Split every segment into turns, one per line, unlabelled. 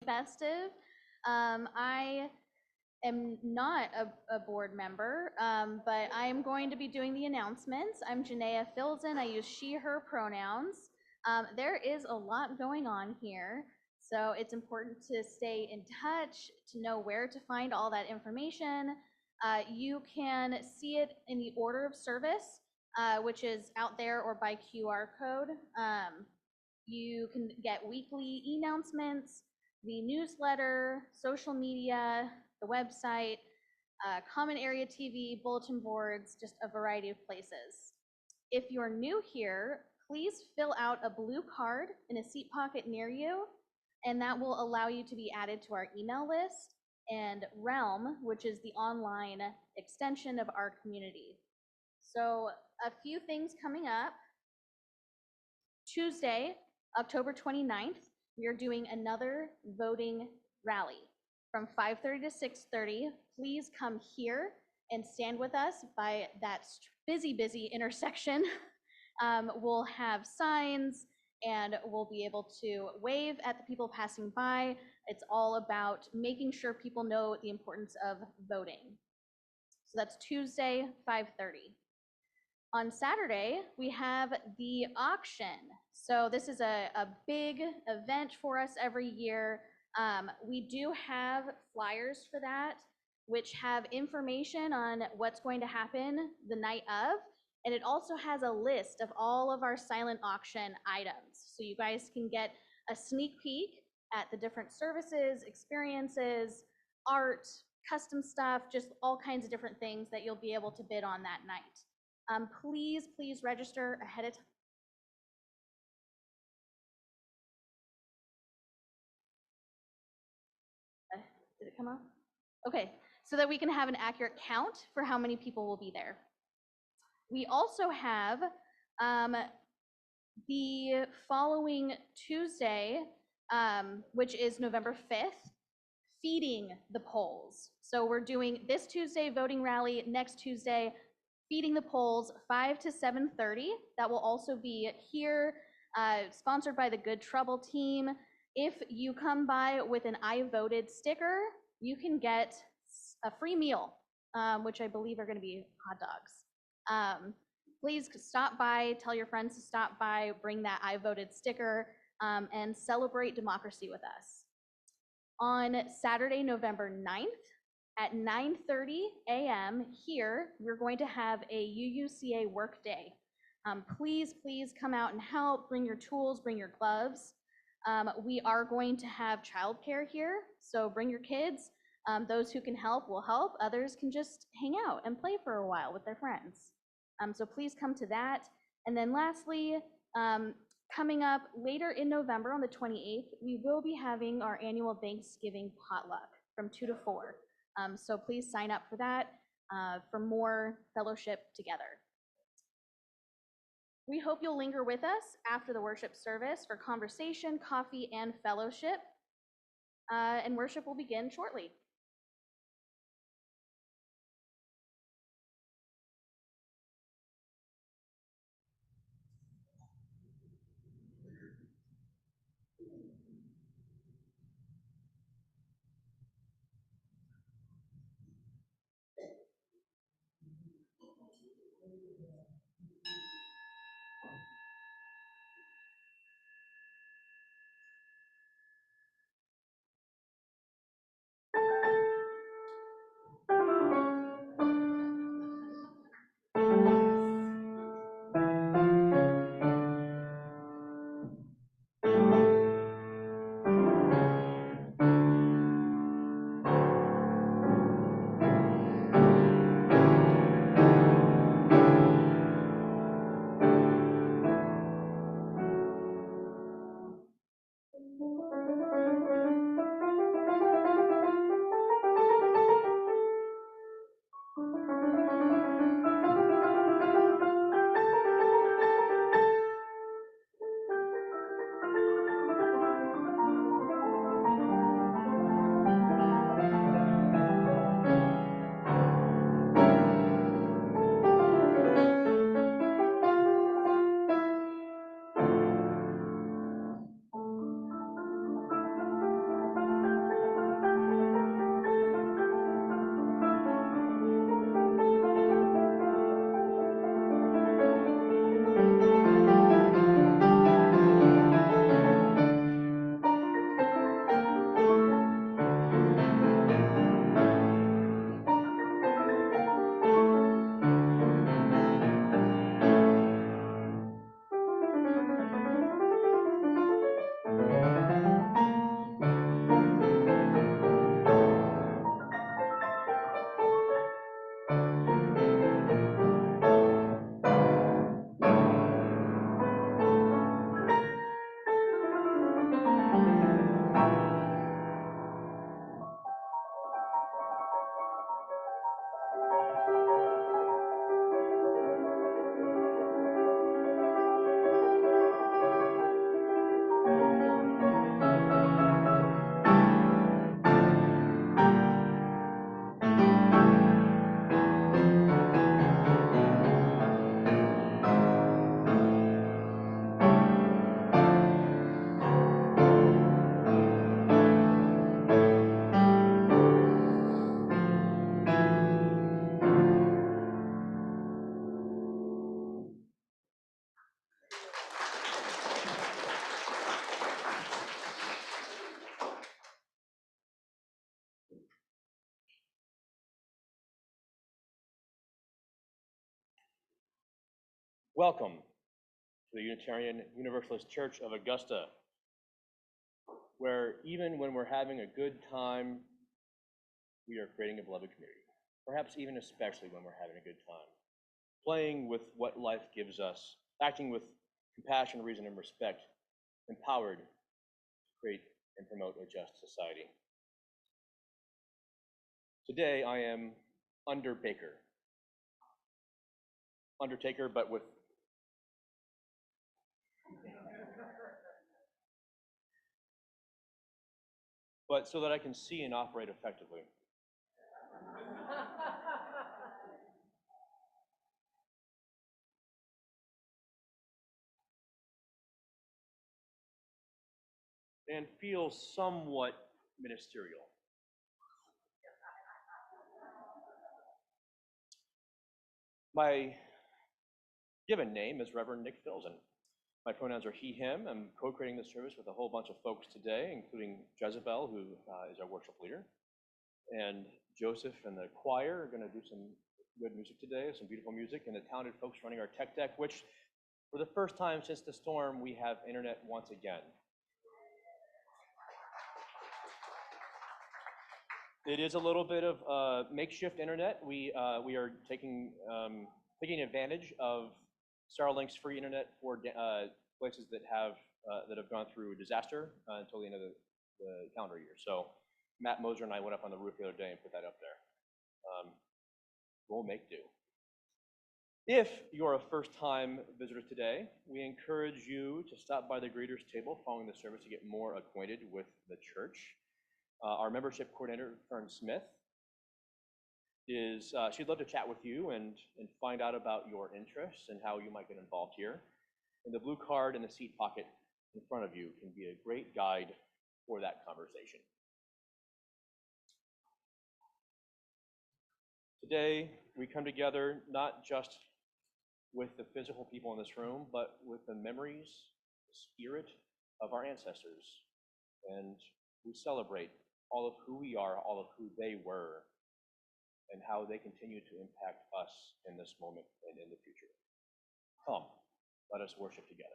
festive. I am not a board member, but I am going to be doing the announcements. I'm Nic Filzen. I use she, her pronouns. There is a lot going on here, so it's important to stay in touch, to know where to find all that information. You can see it in the order of service, which is out there or by QR code. You can get weekly announcements, the newsletter, social media, the website, common area TV, bulletin boards, just a variety of places. If you're new here, please fill out a blue card in a seat pocket near you, and that will allow you to be added to our email list, and Realm, which is the online extension of our community. So a few things coming up. Tuesday, October 29th, we are doing another voting rally from 5:30 to 6:30. Please come here and stand with us by that busy intersection. We'll have signs and we'll be able to wave at the people passing by. It's all about making sure people know the importance of voting. So that's Tuesday, 5:30. On Saturday, we have the auction. So this is a big event for us every year. We do have flyers for that, which have information on what's going to happen the night of. And it also has a list of all of our silent auction items. So you guys can get a sneak peek at the different services, experiences, art, custom stuff, just all kinds of different things that you'll be able to bid on that night. Please register ahead of time. Did it come up? Okay, so that we can have an accurate count for how many people will be there. We also have the following Tuesday, which is November 5th, feeding the polls. So we're doing this Tuesday voting rally, next Tuesday feeding the polls 5 to 7:30. That will also be here, sponsored by the Good Trouble team. If you come by with an I voted sticker, you can get a free meal, which I believe are going to be hot dogs. Please stop by, tell your friends to stop by, bring that I voted sticker, and celebrate democracy with us. On Saturday, November 9th, at 9:30 a.m. here, we're going to have a UUCA work day. Please come out and help, bring your tools, bring your gloves. We are going to have childcare here, so bring your kids. Those who can help will help, others can just hang out and play for a while with their friends. So please come to that. And then lastly, coming up later in November on the 28th, we will be having our annual Thanksgiving potluck from 2 to 4. So please sign up for that for more fellowship together. We hope you'll linger with us after the worship service for conversation, coffee, and fellowship. And worship will begin shortly.
Welcome to the Unitarian Universalist Church of Augusta, where even when we're having a good time, we are creating a beloved community. Perhaps even especially when we're having a good time. Playing with what life gives us, acting with compassion, reason, and respect, empowered to create and promote a just society. Today I am Undertaker, but with so that I can see and operate effectively. And feel somewhat ministerial. My given name is Reverend Nic Filzen. My pronouns are he, him. I'm co-creating this service with a whole bunch of folks today, including Jezibell, who is our worship leader, and Josef and the choir are going to do some good music today, some beautiful music, and the talented folks running our tech deck, which for the first time since the storm, we have internet once again. It is a little bit of makeshift internet. We are taking advantage of Starlink's free internet for places that have gone through a disaster until the end of the calendar year. So Matt Moser and I went up on the roof the other day and put that up there. We'll make do. If you're a first-time visitor today, we encourage you to stop by the greeters table following the service to get more acquainted with the church. Our membership coordinator, Fern Smith, she'd love to chat with you and find out about your interests and how you might get involved here. And the blue card in the seat pocket in front of you can be a great guide for that conversation. Today, we come together not just with the physical people in this room, but with the memories, the spirit of our ancestors. And we celebrate all of who we are, all of who they were, and how they continue to impact us in this moment and in the future. Come, let us worship together.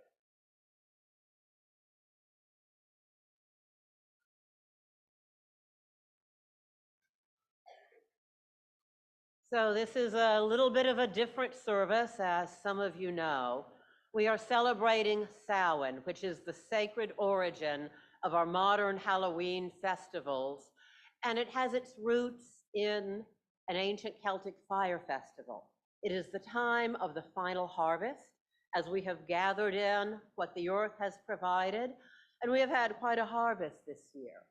So this is a little bit of a different service, as some of you know. We are celebrating Samhain, which is the sacred origin of our modern Halloween festivals, and it has its roots in an ancient Celtic fire festival. It is the time of the final harvest, as we have gathered in what the earth has provided, and we have had quite a harvest this year.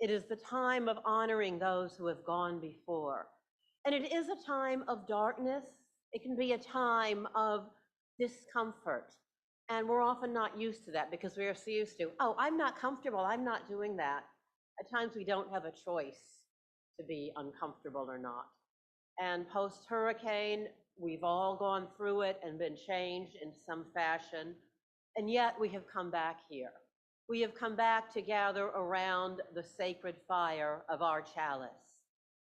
It is the time of honoring those who have gone before. And it is a time of darkness. It can be a time of discomfort. And we're often not used to that because we are so used to, oh, I'm not comfortable, I'm not doing that. At times we don't have a choice to be uncomfortable or not. And post-hurricane, we've all gone through it and been changed in some fashion. And yet we have come back here. We have come back to gather around the sacred fire of our chalice.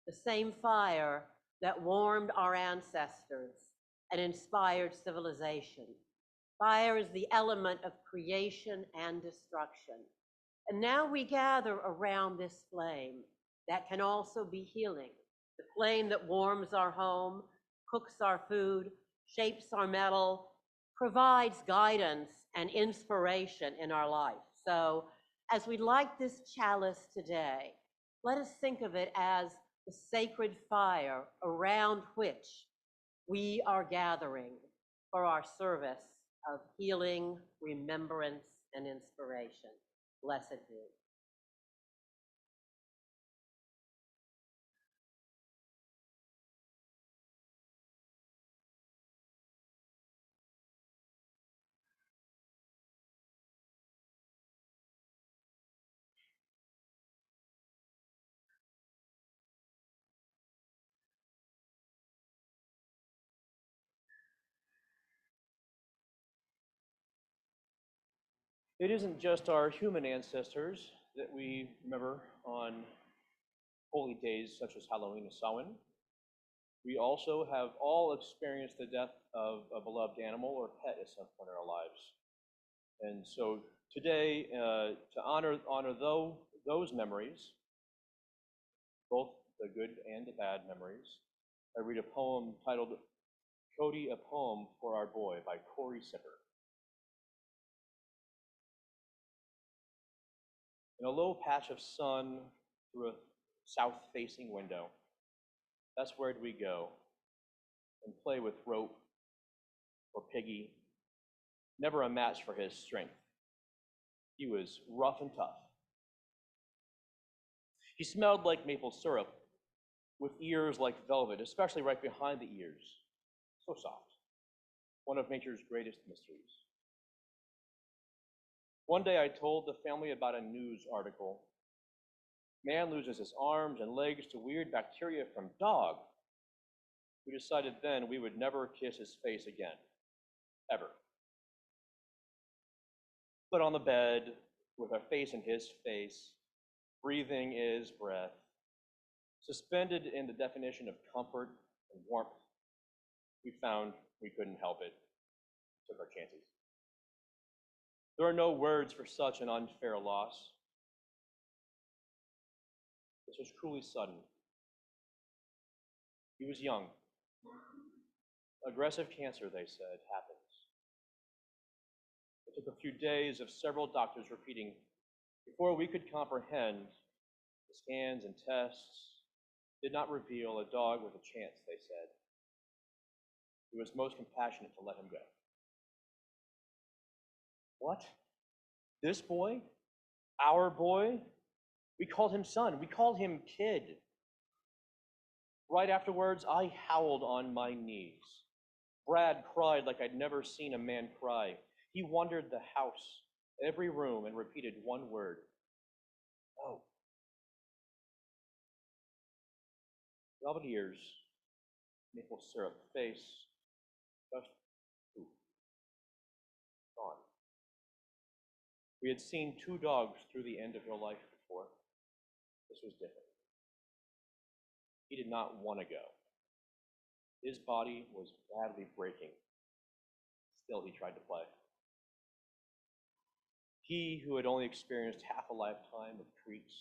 The same fire that warmed our ancestors and inspired civilization. Fire is the element of creation and destruction. And now we gather around this flame that can also be healing. The flame that warms our home, cooks our food, shapes our metal, provides guidance and inspiration in our life. So as we light this chalice today, let us think of it as the sacred fire around which we are gathering for our service of healing, remembrance, and inspiration. Blessed be.
It isn't just our human ancestors that we remember on holy days such as Halloween and Samhain. We also have all experienced the death of a beloved animal or pet at some point in our lives. And so today, to honor those memories, both the good and the bad memories, I read a poem titled Cody, a Poem for Our Boy by Corey Sipper. In a low patch of sun through a south-facing window, that's where we go and play with Rope or Piggy, never a match for his strength. He was rough and tough. He smelled like maple syrup, with ears like velvet, especially right behind the ears. So soft. One of nature's greatest mysteries. One day I told the family about a news article. Man loses his arms and legs to weird bacteria from dog. We decided then we would never kiss his face again, ever. But on the bed, with our face in his face, breathing is breath, suspended in the definition of comfort and warmth, we found we couldn't help it. Took our chances. There are no words for such an unfair loss. This was cruelly sudden. He was young. Aggressive cancer, they said, happens. It took a few days of several doctors repeating before we could comprehend. The scans and tests did not reveal a dog with a chance, they said. It was most compassionate to let him go. What? This boy? Our boy? We called him son. We called him kid. Right afterwards, I howled on my knees. Brad cried like I'd never seen a man cry. He wandered the house, every room, and repeated one word. No. Velvet ears, maple syrup face, just poof. Gone. We had seen 2 dogs through the end of your life before. This was different. He did not want to go. His body was badly breaking. Still, he tried to play. He who had only experienced half a lifetime of treats,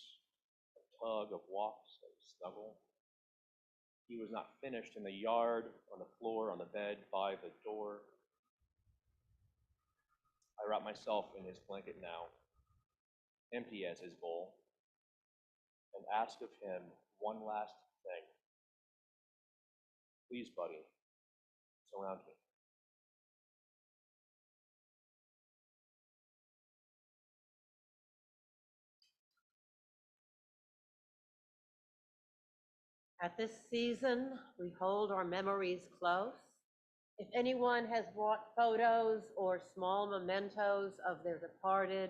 of tug, of walks, of snuggle, he was not finished in the yard, on the floor, on the bed, by the door. I wrap myself in his blanket now, empty as his bowl, and ask of him one last thing. Please, buddy, surround me.
At this season, we hold our memories close. If anyone has brought photos or small mementos of their departed,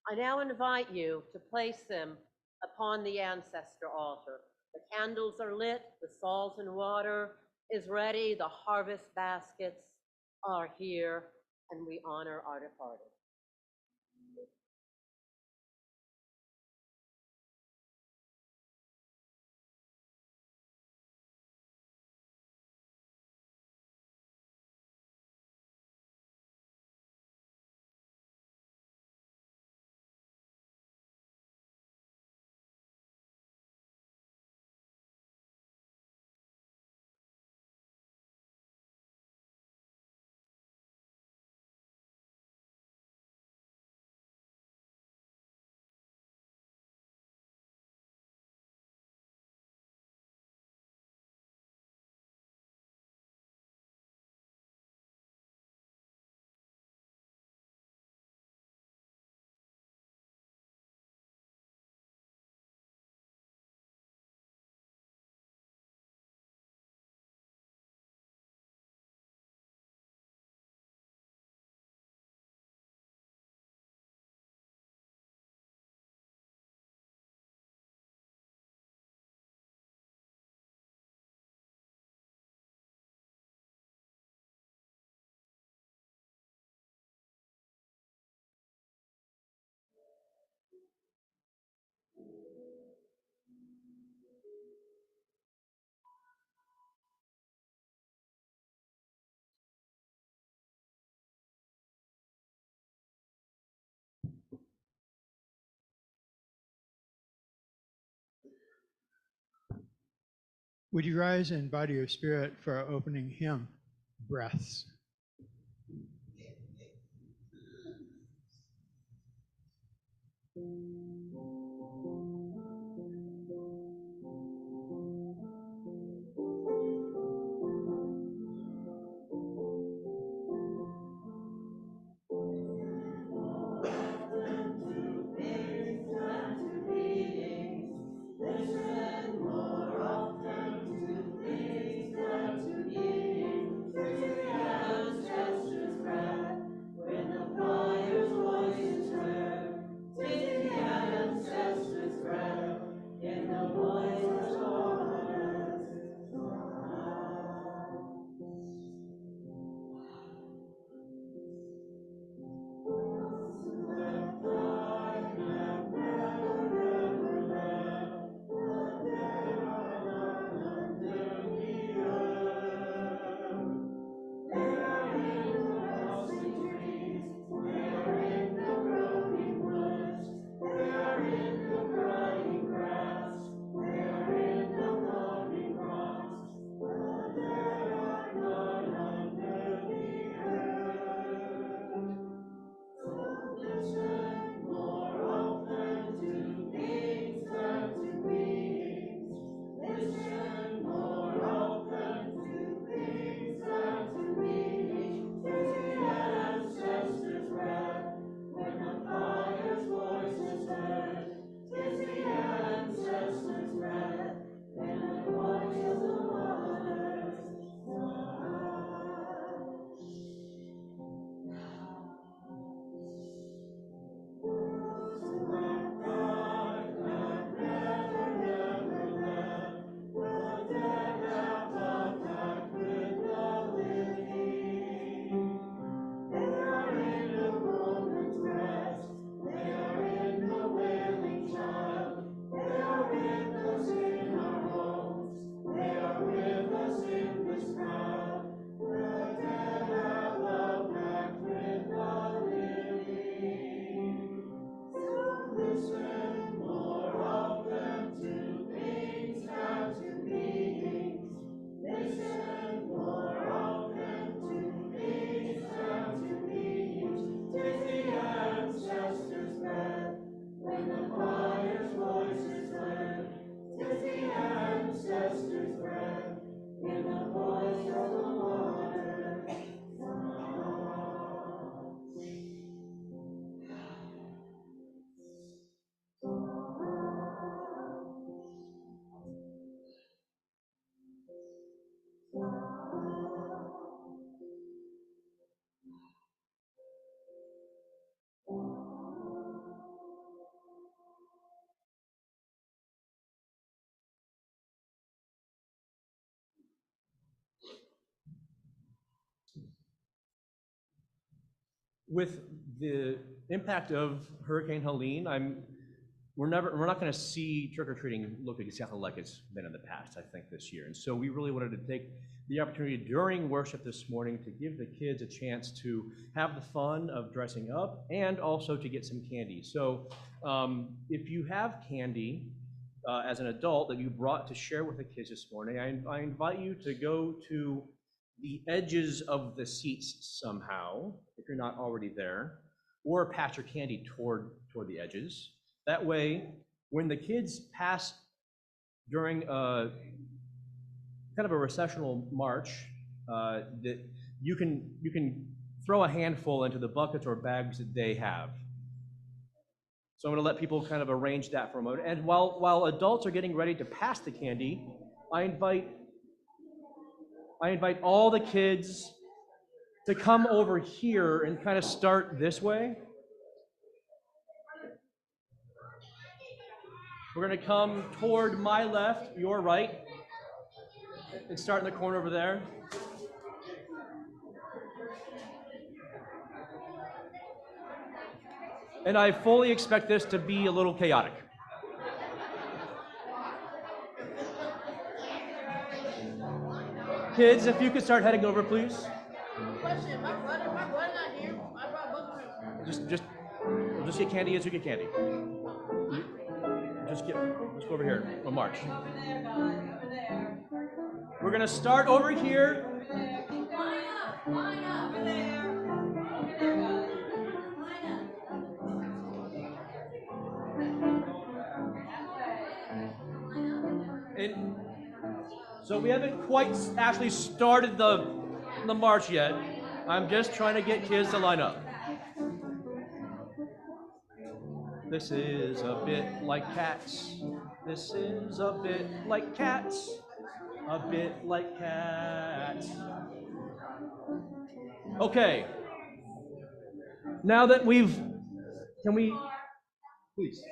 I now invite you to place them upon the ancestor altar. The candles are lit, the salt and water is ready, the harvest baskets are here, and we honor our departed.
Would you rise in body or spirit for our opening hymn, Breaths?
With the impact of Hurricane Helene, we're not going to see trick-or-treating look exactly like it's been in the past, I think, this year. And so we really wanted to take the opportunity during worship this morning to give the kids a chance to have the fun of dressing up and also to get some candy. So if you have candy as an adult that you brought to share with the kids this morning, I invite you to go to the edges of the seats somehow, if you're not already there, or pass your candy toward the edges. That way, when the kids pass during kind of a recessional march, that you can throw a handful into the buckets or bags that they have. So I'm going to let people kind of arrange that for a moment. And while adults are getting ready to pass the candy, I invite all the kids to come over here and kind of start this way. We're going to come toward my left, your right, and start in the corner over there. And I fully expect this to be a little chaotic. Kids, if you could start heading over, please.
Question, my brother not here. I brought both of them.
Just get candy as you get candy. Just go over here. We'll march.
Over there.
We're gonna start over here. And so we haven't quite actually started the march yet. I'm just trying to get kids to line up. This is a bit like cats. This is a bit like cats. A bit like cats. Okay. Now that can we, please?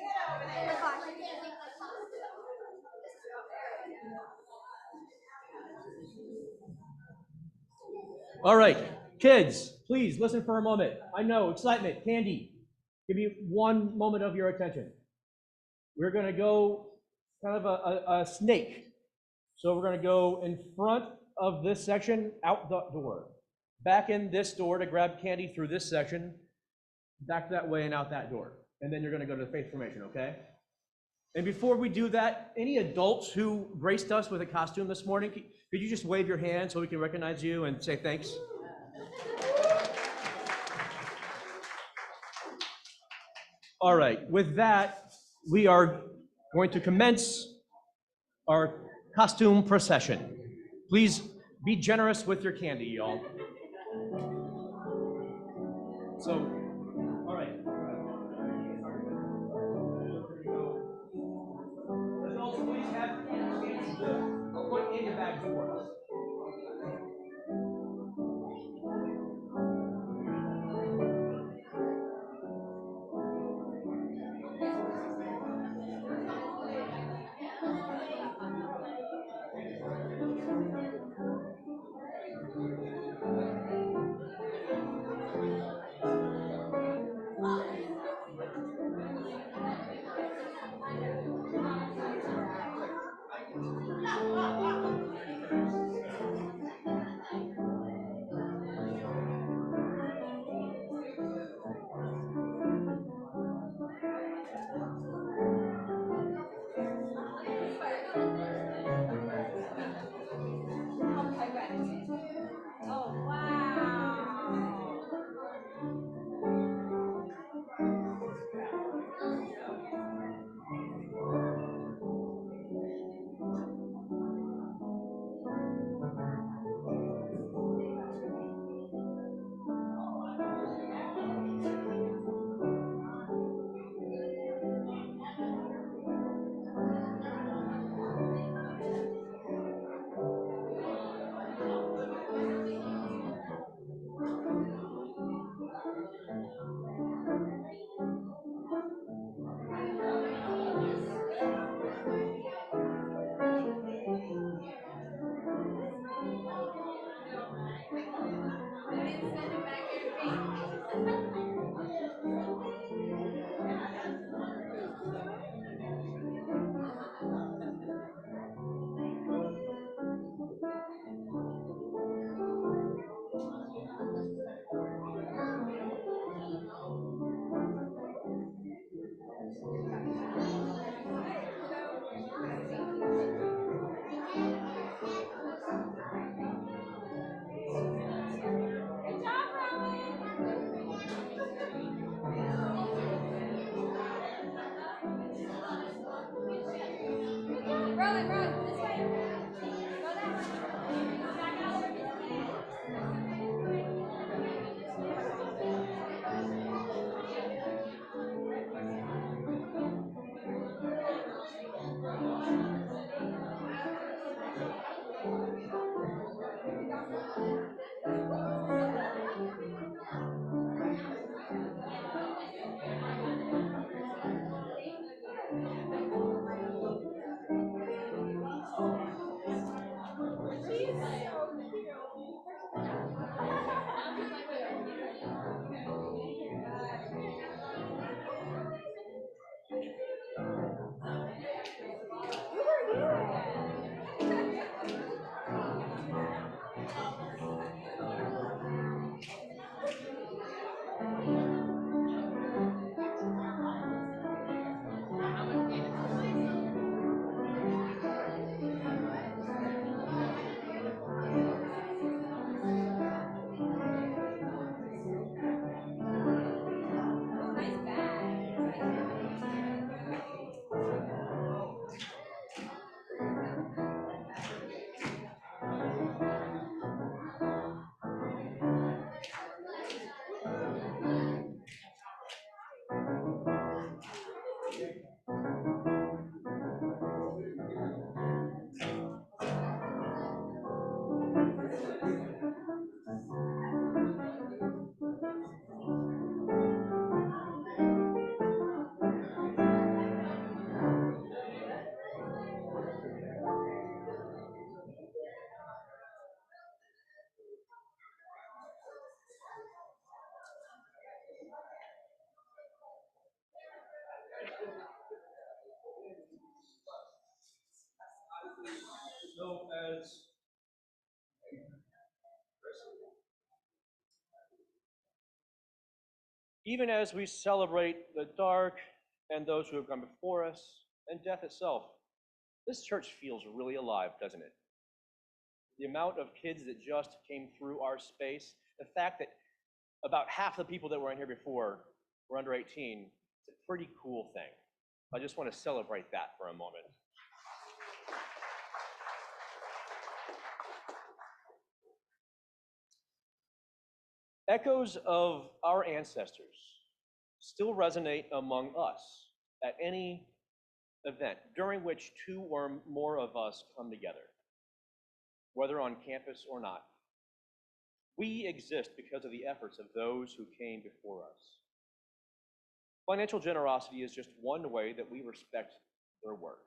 All right, kids, please listen for a moment. I know, excitement, candy. Give me one moment of your attention. We're going to go kind of a snake. So we're going to go in front of this section, out the door. Back in this door to grab candy through this section, back that way and out that door. And then you're going to go to the faith formation, okay? And before we do that, any adults who graced us with a costume this morning, could you just wave your hand so we can recognize you and say thanks? All right, with that, we are going to commence our costume procession. Please be generous with your candy, y'all. So, all right. Adults, please have a point in your bag for us. So even as we celebrate the dark and those who have gone before us and death itself, this church feels really alive, doesn't it? The amount of kids that just came through our space, the fact that about half the people that were in here before were under 18, it's a pretty cool thing. I just want to celebrate that for a moment. Echoes of our ancestors still resonate among us at any event during which two or more of us come together, whether on campus or not. We exist because of the efforts of those who came before us. Financial generosity is just one way that we respect their work.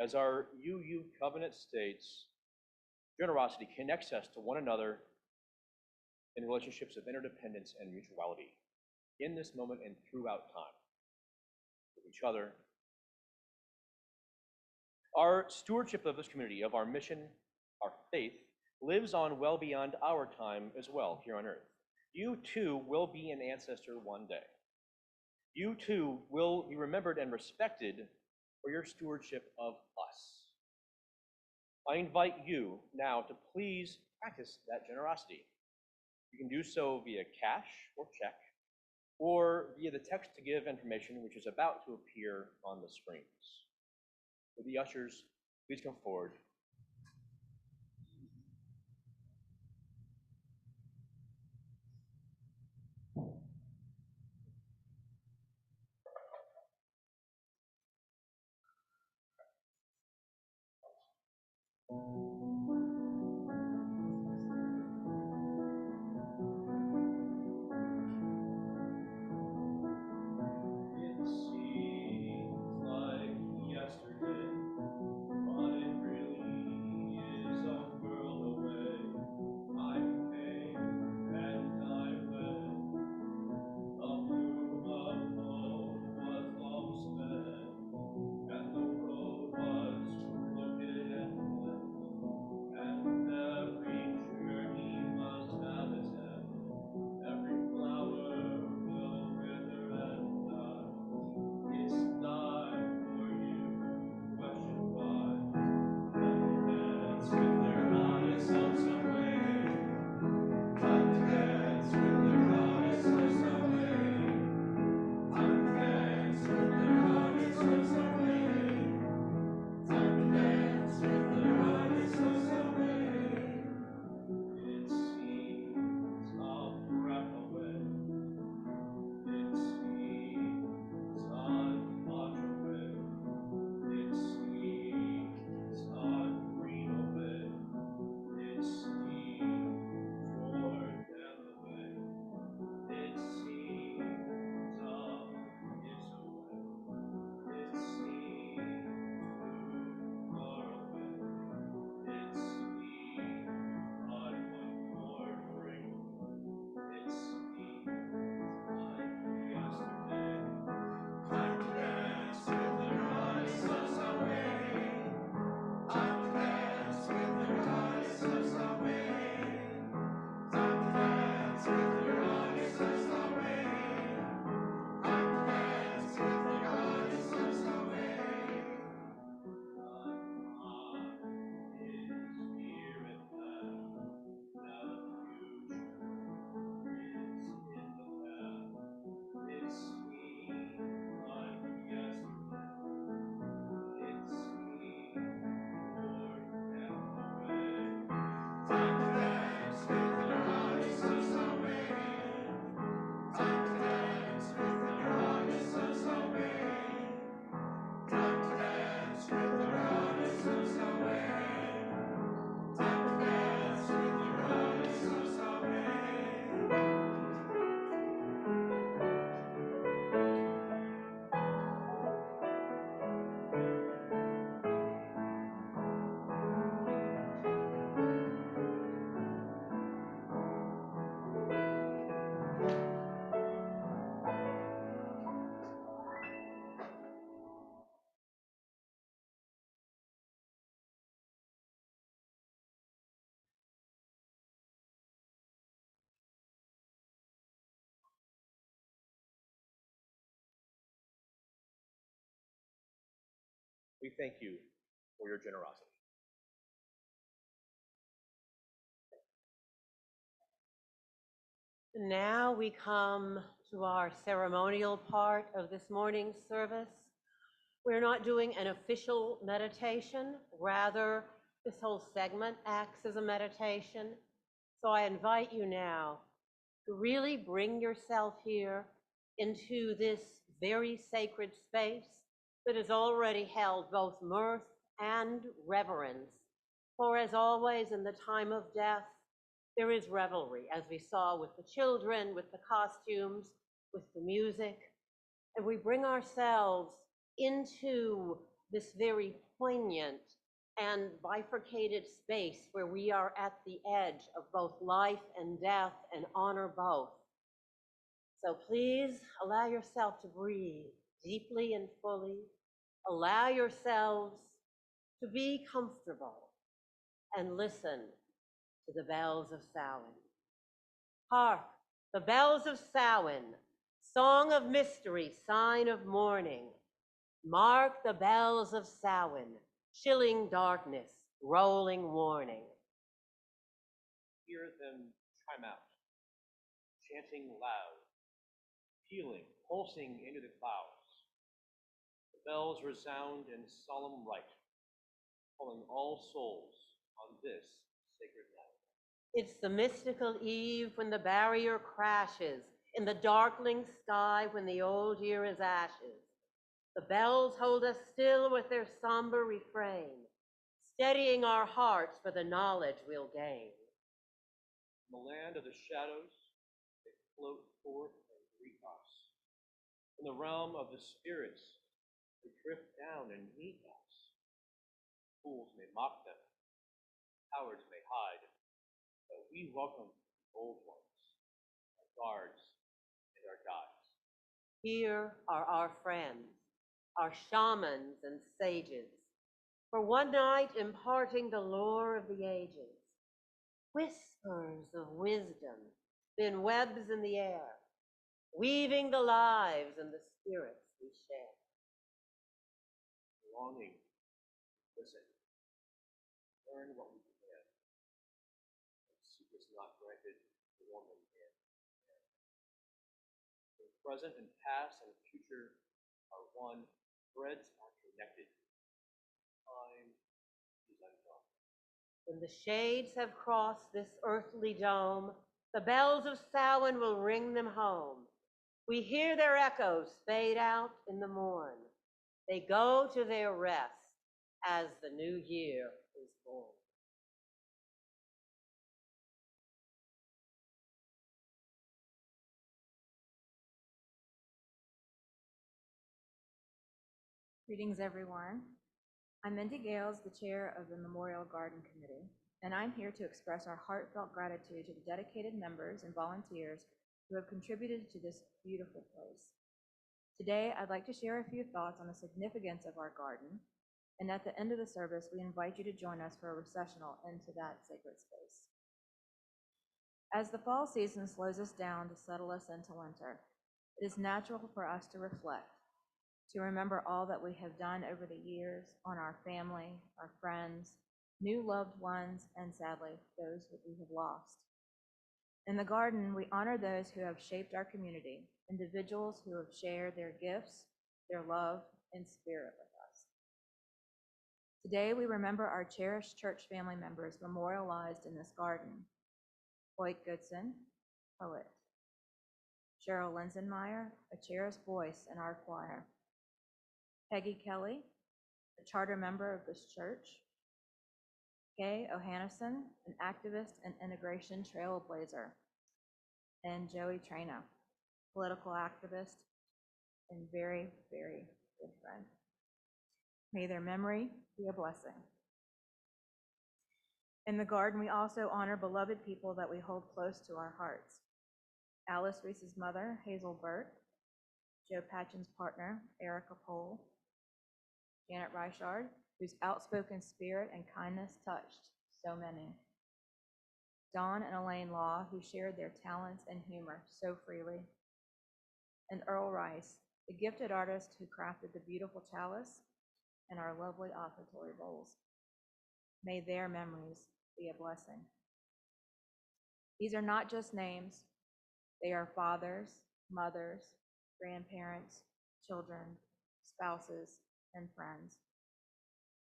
As our UU covenant states, generosity connects us to one another in relationships of interdependence and mutuality in this moment and throughout time, with each other. Our stewardship of this community, of our mission, our faith, lives on well beyond our time as well here on earth. You too will be an ancestor one day. You too will be remembered and respected for your stewardship of us. I invite you now to please practice that generosity. You can do so via cash or check, or via the text to give information which is about to appear on the screens. Will the ushers please come forward? It seems like yesterday, but it really We thank you for your generosity.
Now we come to our ceremonial part of this morning's service. We're not doing an official meditation, rather this whole segment acts as a meditation. So I invite you now to really bring yourself here into this very sacred space that has already held both mirth and reverence. For as always in the time of death, there is revelry, as we saw with the children, with the costumes, with the music, and we bring ourselves into this very poignant and bifurcated space where we are at the edge of both life and death and honor both. So please allow yourself to breathe deeply and fully. Allow yourselves to be comfortable and listen to the bells of Samhain. Hark, the bells of Samhain, song of mystery, sign of mourning. Mark the bells of Samhain, chilling darkness, rolling warning.
Hear them chime out, chanting loud, pealing, pulsing into the clouds. The bells resound in solemn rite, calling all souls on this sacred night.
It's the mystical eve when the barrier crashes, in the darkling sky when the old year is ashes. The bells hold us still with their somber refrain, steadying our hearts for the knowledge we'll gain.
In the land of the shadows, they float forth and greet us. In the realm of the spirits, they drift down and meet us. Fools may mock them, cowards may hide, but we welcome the old ones, our guards and our guides.
Here are our friends, our shamans and sages, for one night imparting the lore of the ages. Whispers of wisdom spin webs in the air, weaving the lives and the spirits we share.
Longing, listen, learn what we can. Secrets not granted to woman and man. The present and past and future are one. Threads are connected. Time is undone.
When the shades have crossed this earthly dome, the bells of Samhain will ring them home. We hear their echoes fade out in the morn. They go to their rest as the new year is born.
Greetings, everyone. I'm Mindy Gales, the chair of the Memorial Garden Committee, and I'm here to express our heartfelt gratitude to the dedicated members and volunteers who have contributed to this beautiful place. Today, I'd like to share a few thoughts on the significance of our garden, and at the end of the service, we invite you to join us for a recessional into that sacred space. As the fall season slows us down to settle us into winter, it is natural for us to reflect, to remember all that we have done over the years on our family, our friends, new loved ones, and sadly, those that we have lost. In the garden, we honor those who have shaped our community, individuals who have shared their gifts, their love, and spirit with us. Today, we remember our cherished church family members memorialized in this garden. Hoyt Goodson, poet. Cheryl Linsenmeyer, a cherished voice in our choir. Peggy Kelly, a charter member of this church. Kay O'Hannison, an activist and integration trailblazer. And Joey Trena, political activist and very, very good friend. May their memory be a blessing. In the garden, we also honor beloved people that we hold close to our hearts. Alice Reese's mother, Hazel Burt, Joe Patchen's partner, Erica Pohl, Janet Reichard, whose outspoken spirit and kindness touched so many. Dawn and Elaine Law, who shared their talents and humor so freely. And Earl Rice, the gifted artist who crafted the beautiful chalice and our lovely offertory bowls. May their memories be a blessing. These are not just names. They are fathers, mothers, grandparents, children, spouses, and friends.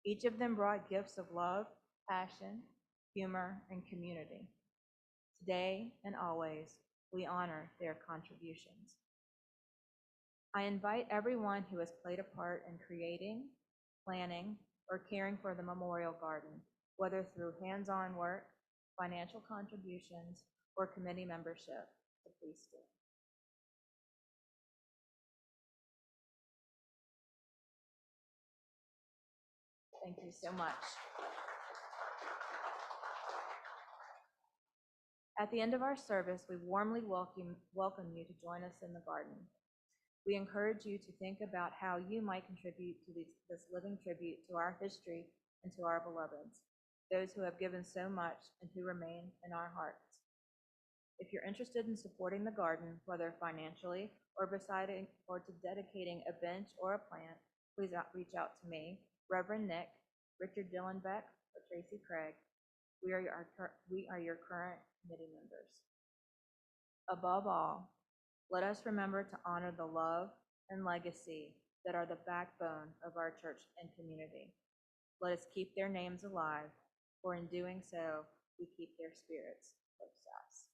Each of them brought gifts of love, passion, humor, and community. Today and always, we honor their contributions. I invite everyone who has played a part in creating, planning, or caring for the Memorial Garden, whether through hands-on work, financial contributions, or committee membership, to please stand. Thank you so much. At the end of our service, we warmly welcome you to join us in the garden. We encourage you to think about how you might contribute to this living tribute to our history and to our beloveds, those who have given so much and who remain in our hearts. If you're interested in supporting the garden, whether financially or to dedicating a bench or a plant, please reach out to me, Reverend Nick, Richard Dillenbeck, or Tracy Craig. We are your current committee members. Above all, let us remember to honor the love and legacy that are the backbone of our church and community. Let us keep their names alive, for in doing so, we keep their spirits close to us.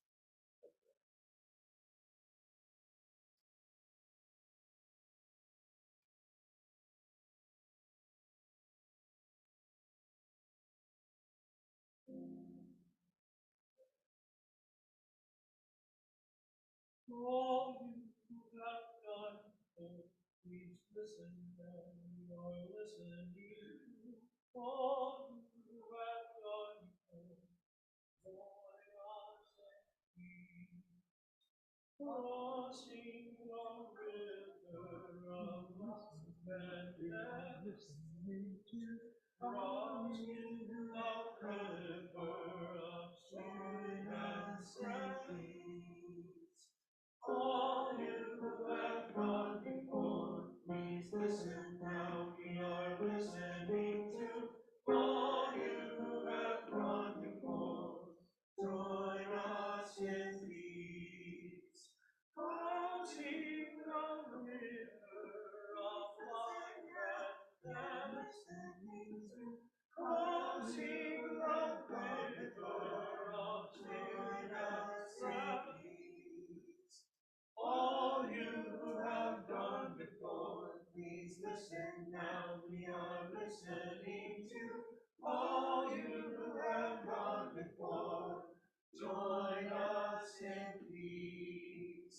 All you have done, please listen now, we are listening. All you have done, join us and peace. Crossing the river of love and listening to, crossing the river of sin and praise. All you have gone before, please listen now, we are listening to. All you have gone before, join us in peace. Crossing the river of life and listening to. Crossing the river of join us in peace. All you have gone before, please listen now, we are listening to. All you have gone before, join us in peace.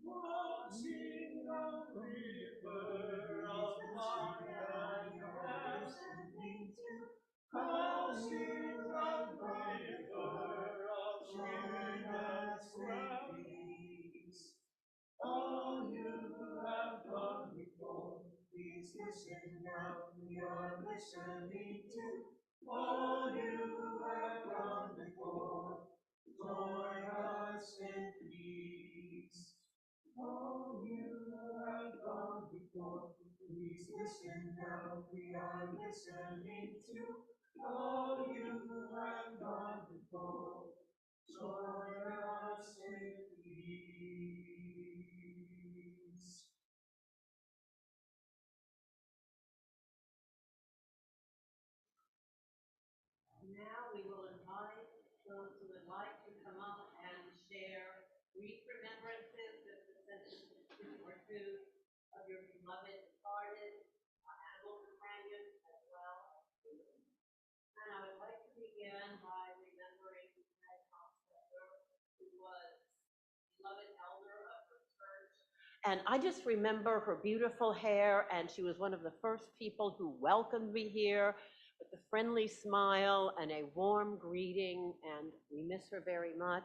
Crossing the river of life and listening to. Crossing the river of join us in peace. All you have gone before, please listen now, we are listening to. All you have gone before, join us in peace. All you have gone before, please listen now, we are listening to. All you have gone before, join us in peace.
Now we will invite those who would like to come up and share brief remembrances, just a sentence or two of your beloved departed animal companion as well. And I would like to begin by remembering Meg Hofstetter, who was beloved elder of her church. And I just remember her beautiful hair, and she was one of the first people who welcomed me here with a friendly smile and a warm greeting, and we miss her very much.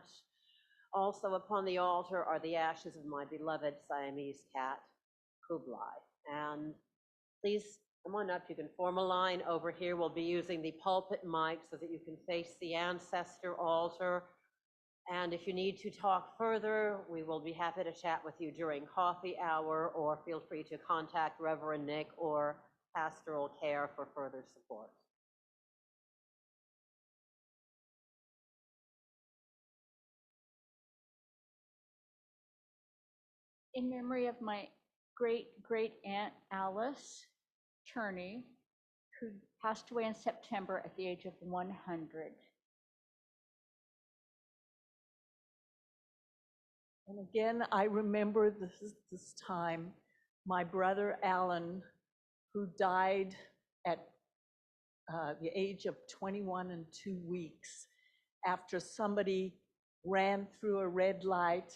Also upon the altar are the ashes of my beloved Siamese cat, Kublai. And please come on up, you can form a line over here. We'll be using the pulpit mic so that you can face the ancestor altar. And if you need to talk further, we will be happy to chat with you during coffee hour, or feel free to contact Reverend Nick or pastoral care for further support.
In memory of my great aunt Alice Turney, who passed away in September at the age of 100.
And again, I remember this time, my brother Alan, who died at the age of 21 and 2 weeks after somebody ran through a red light.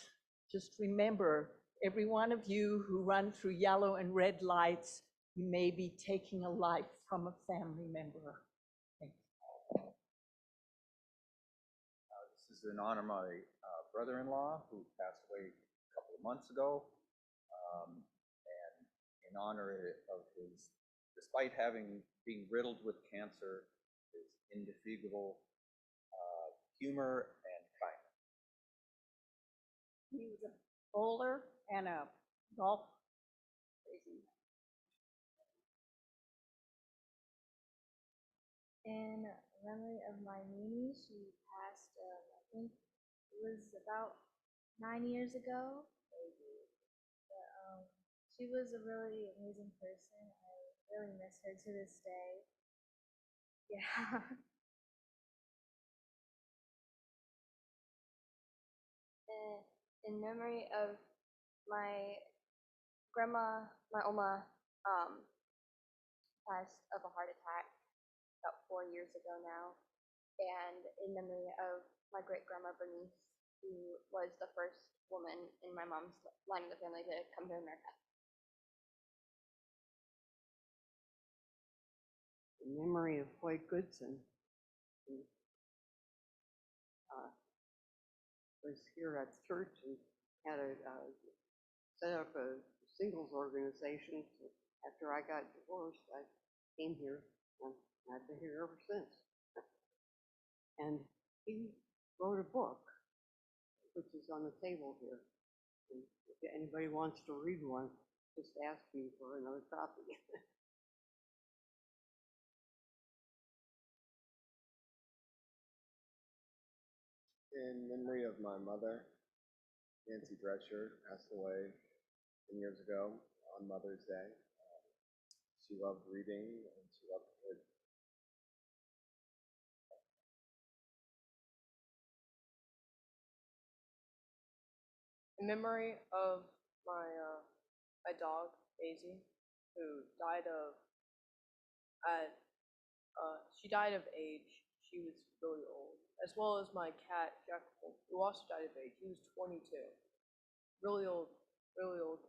Just remember, every one of you who run through yellow and red lights, you may be taking a life from a family member. Thank you.
This is in honor of my brother-in-law who passed away a couple of months ago, and in honor of his, despite being riddled with cancer, his indefatigable humor and kindness.
He was a bowler and a golf crazy.
In memory of my Mimi, she passed, I think it was about 9 years ago. But, she was a really amazing person. I really miss her to this day. Yeah. In memory of my grandma, my Oma, passed of a heart attack about 4 years ago now. And in memory of my great-grandma Bernice, who was the first woman in my mom's line of the family to come to America.
In memory of Hoyt Goodson, who was here at church and had set up a singles organization. So after I got divorced, I came here and I've been here ever since. And he wrote a book, which is on the table here. And if anybody wants to read one, just ask me for another copy.
In memory of my mother, Nancy Drescher, passed away 10 years ago on Mother's Day. She loved reading and she loved kids.
In memory of my dog Daisy, who died of she died of age. She was really old, as well as my cat Jack, who also died of age. He was 22, really old, really old.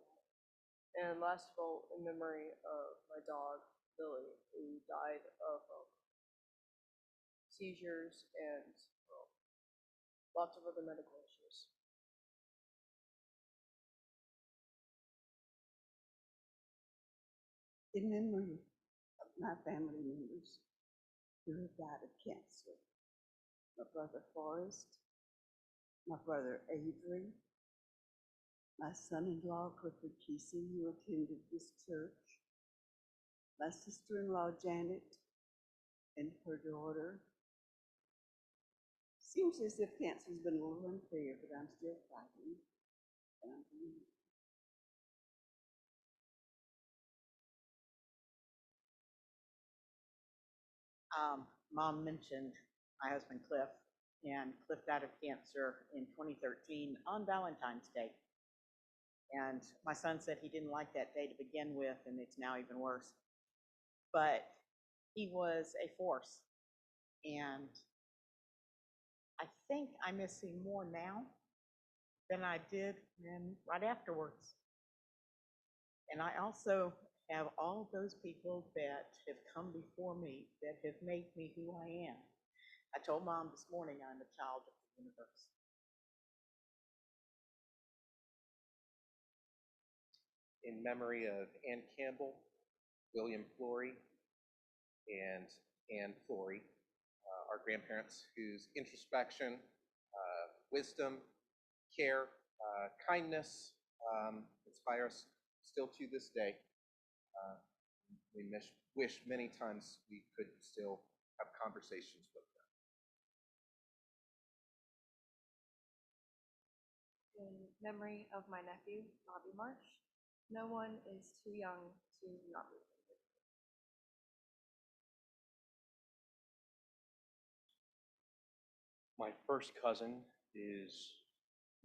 And last of all, in memory of my dog Lily, who died of seizures and lots of other medical issues.
In memory of my family members who have died of cancer, my brother Forrest, my brother Avery, my son-in-law Clifford Kesey, who attended this church, my sister-in-law Janet and her daughter. Seems as if cancer's been a little unfair, but I'm still fighting. And I'm doing it.
Mom mentioned my husband Cliff, and Cliff died of cancer in 2013 on Valentine's Day. And my son said he didn't like that day to begin with, and it's now even worse. But he was a force, and I think I miss him more now than I did right afterwards. And I also have all those people that have come before me that have made me who I am. I told Mom this morning I'm a child of the universe.
In memory of Ann Campbell, William Flory, and Ann Flory, our grandparents whose introspection, wisdom, care, kindness inspire us still to this day.
wish many times we could still have conversations with them.
In memory of my nephew, Bobby Marsh, no one is too young to not be remembered.
My first cousin is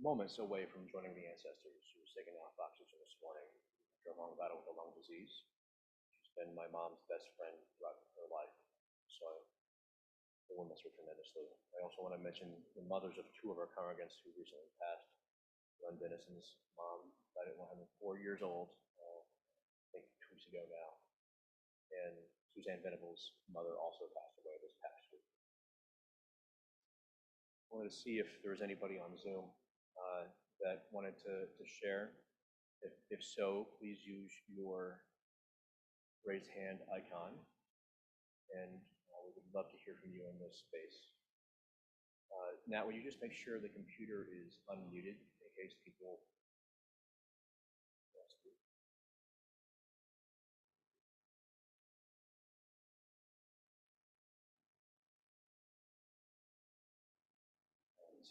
moments away from joining the ancestors. She was taken off oxygen this morning after a long battle with a lung disease. She's been my mom's best friend throughout her life, so I will miss her tremendously. I also want to mention the mothers of two of our congregants who recently passed. Glenn Dennison's mom died at 104 years old, I think 2 weeks ago now. And Suzanne Venable's mother also passed away this past week. I wanted to see if there was anybody on Zoom that wanted to share. If so, please use your raise hand icon, and we would love to hear from you in this space. Nat, will you just make sure the computer is unmuted in case people want to speak?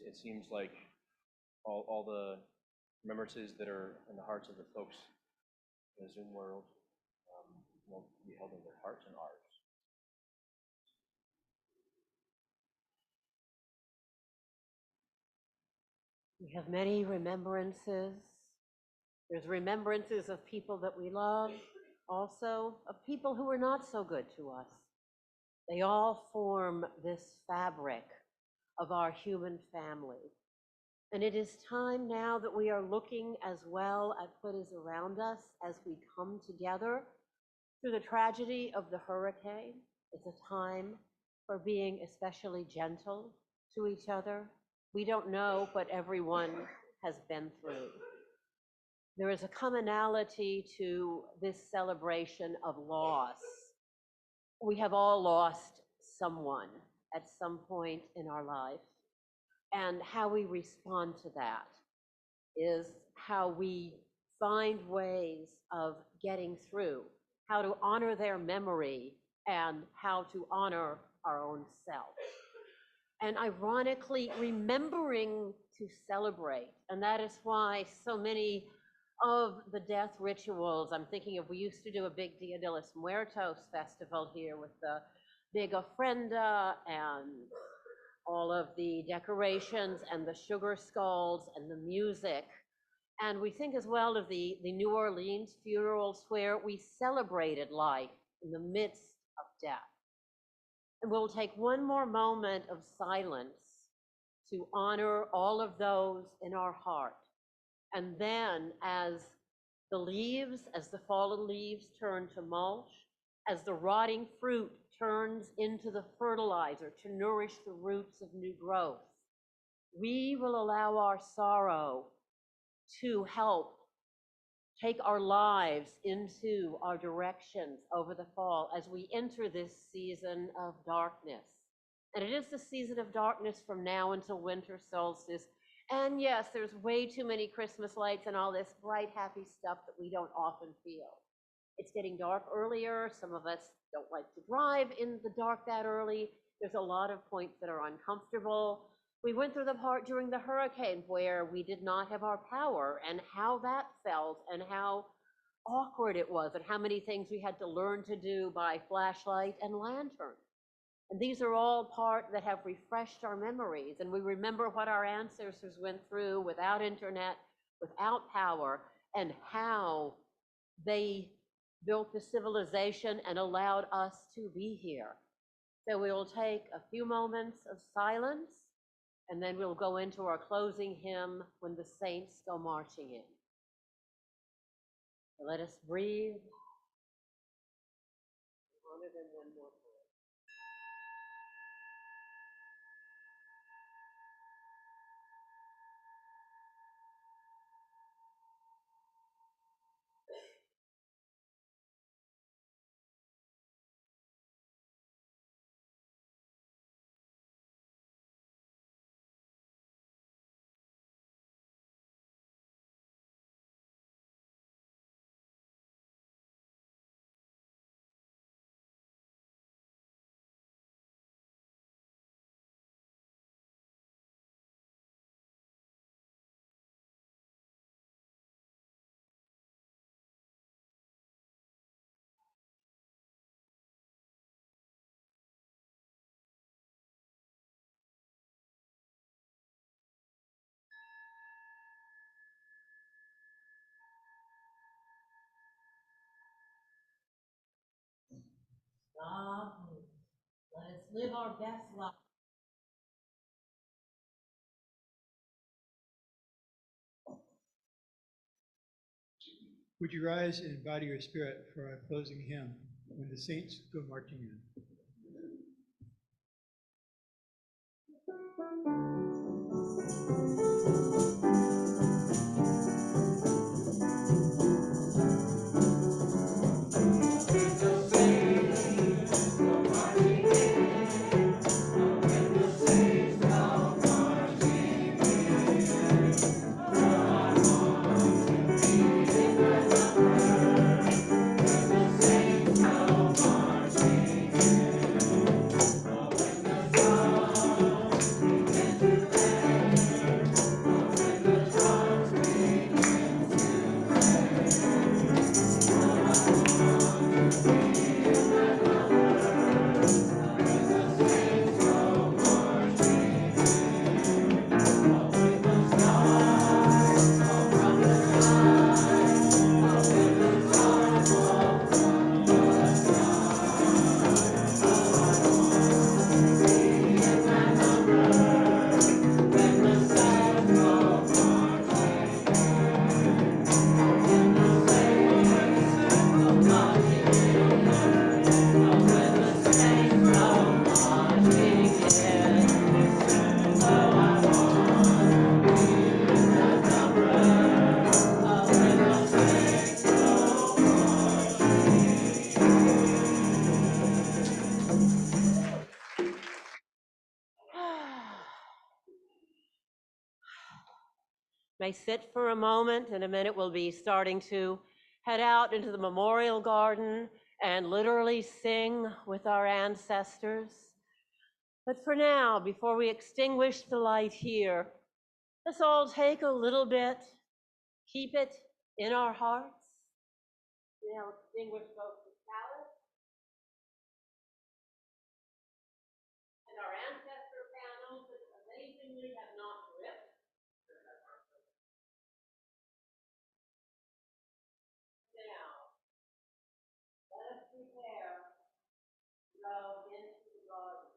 It seems like all the remembrances that are in the hearts of the folks in the Zoom world will be held in their hearts and ours.
We have many remembrances. There's remembrances of people that we love, also of people who are not so good to us. They all form this fabric of our human family. And it is time now that we are looking as well at what is around us as we come together through the tragedy of the hurricane. It's a time for being especially gentle to each other. We don't know what everyone has been through. There is a commonality to this celebration of loss. We have all lost someone at some point in our life. And how we respond to that is how we find ways of getting through, how to honor their memory, and how to honor our own self. And ironically, remembering to celebrate. And that is why so many of the death rituals, I'm thinking of, we used to do a big Dia de los Muertos festival here with the big ofrenda and all of the decorations and the sugar skulls and the music. And we think as well of the New Orleans funerals where we celebrated life in the midst of death. And we'll take one more moment of silence to honor all of those in our heart. And then as the fallen leaves turn to mulch, as the rotting fruit turns into the fertilizer to nourish the roots of new growth, we will allow our sorrow to help take our lives into our directions over the fall as we enter this season of darkness. And it is the season of darkness from now until winter solstice. And yes, there's way too many Christmas lights and all this bright, happy stuff that we don't often feel. It's getting dark earlier. Some of us don't like to drive in the dark that early. There's a lot of points that are uncomfortable. We went through the part during the hurricane where we did not have our power and how that felt and how awkward it was and how many things we had to learn to do by flashlight and lantern. And these are all parts that have refreshed our memories, and we remember what our ancestors went through without internet, without power, and how they built the civilization and allowed us to be here. So we will take a few moments of silence, and then we'll go into our closing hymn, When the Saints Go Marching In. So let us breathe. Honor them one more time. God moves. Let us live our best life.
Would you rise and bow to your spirit for our closing hymn, When the Saints Go Marching In?
May sit for a moment. In a minute, we'll be starting to head out into the memorial garden and literally sing with our ancestors. But for now, before we extinguish the light here, let's all take a little bit, keep it in our hearts. Now extinguish both the chalice and our ancestor candles that amazingly have not dripped. Now, let us prepare to go into the garden.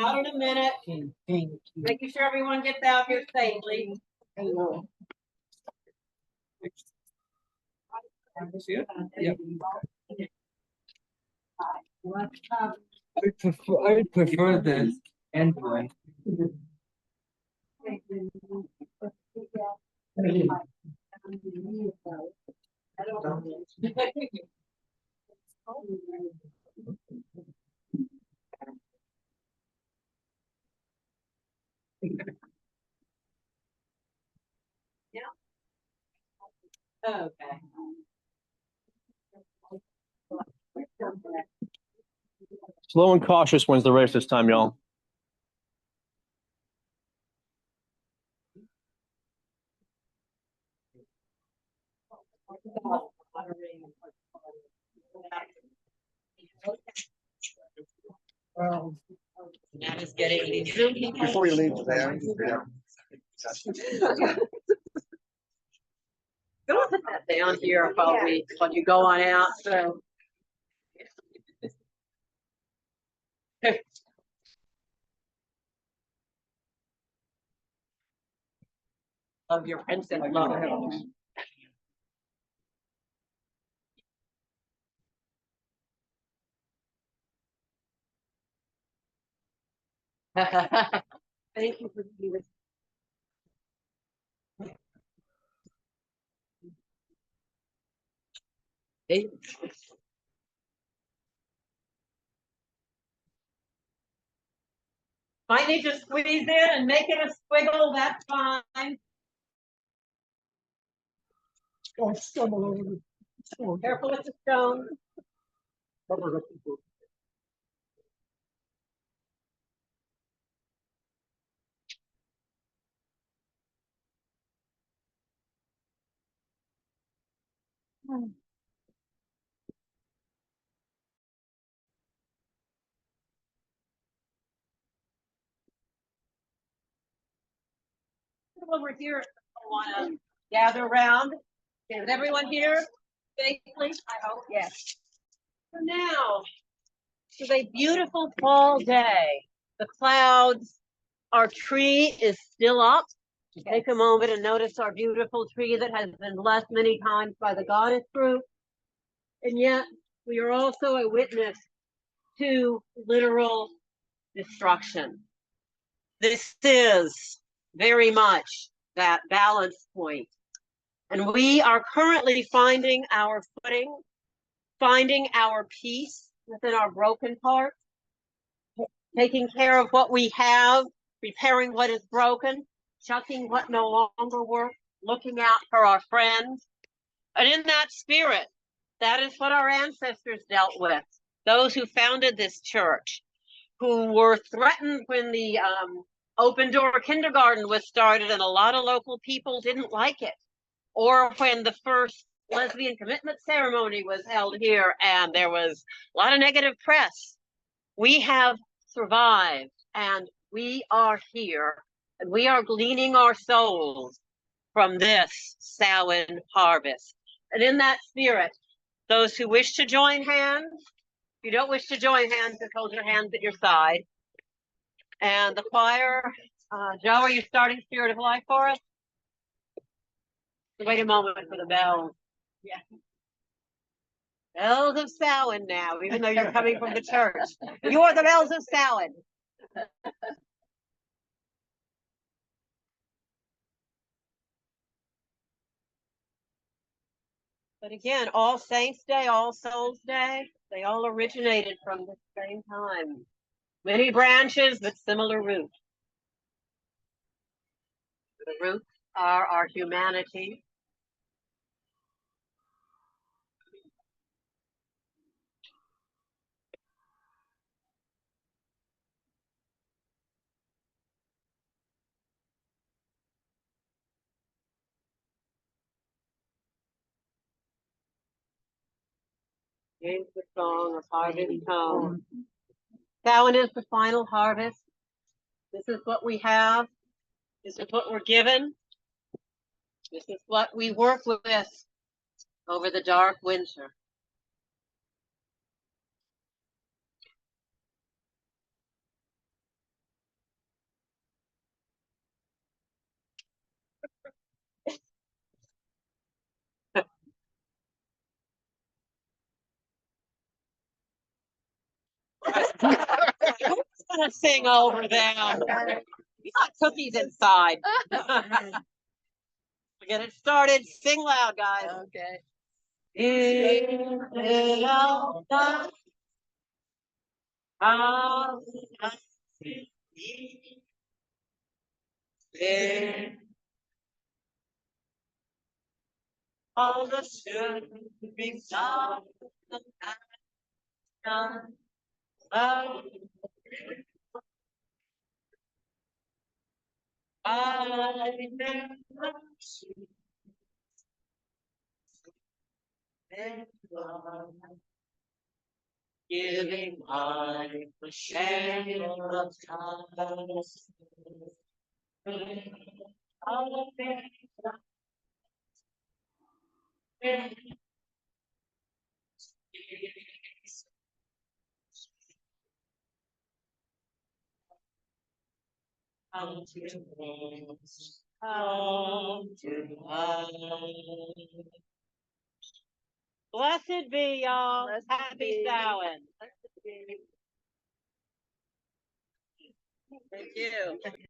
Out in a minute. Making sure everyone gets out here safely.
I'd prefer this anyway.
Okay.
Slow and cautious wins the race this time, y'all.
That is getting
Before we leave today,
down here while you go on out, so. Of your princess mother. Thank you for doing this. Might need to squeeze in and make it a squiggle, that's fine. Careful with the stone. Over here, I want to gather around. Is everyone here safely? I hope, yes. So now, it's a beautiful fall day. The clouds, our tree is still up. Take a moment and notice our beautiful tree that has been blessed many times by the goddess fruit. And yet, we are also a witness to literal destruction. This is very much that balance point. And we are currently finding our footing, finding our peace within our broken heart, taking care of what we have, repairing what is broken, chucking what no longer works, looking out for our friends. And in that spirit, that is what our ancestors dealt with. Those who founded this church, who were threatened when the open door kindergarten was started and a lot of local people didn't like it. Or when the first lesbian commitment ceremony was held here and there was a lot of negative press. We have survived and we are here and we are gleaning our souls from this Samhain harvest. And in that spirit, those who wish to join hands, if you don't wish to join hands, just hold your hands at your side. And the choir, Joe, are you starting Spirit of Life for us? Wait a moment for the bells. Yeah. Bells of Samhain now, even though you're coming from the church. You are the bells of Samhain. But again, All Saints Day, All Souls Day, they all originated from the same time. Many branches, but similar roots. The roots are our humanity. Here's the song of harvest home. Samhain is the final harvest. This is what we have. This is what we're given. This is what we work with over the dark winter. Who's gonna sing over them? We got cookies inside. We get it started. Sing loud, guys. Okay. All the should be done. Giving life a share of time. Blessed be y'all. Happy Samhain. Thank you.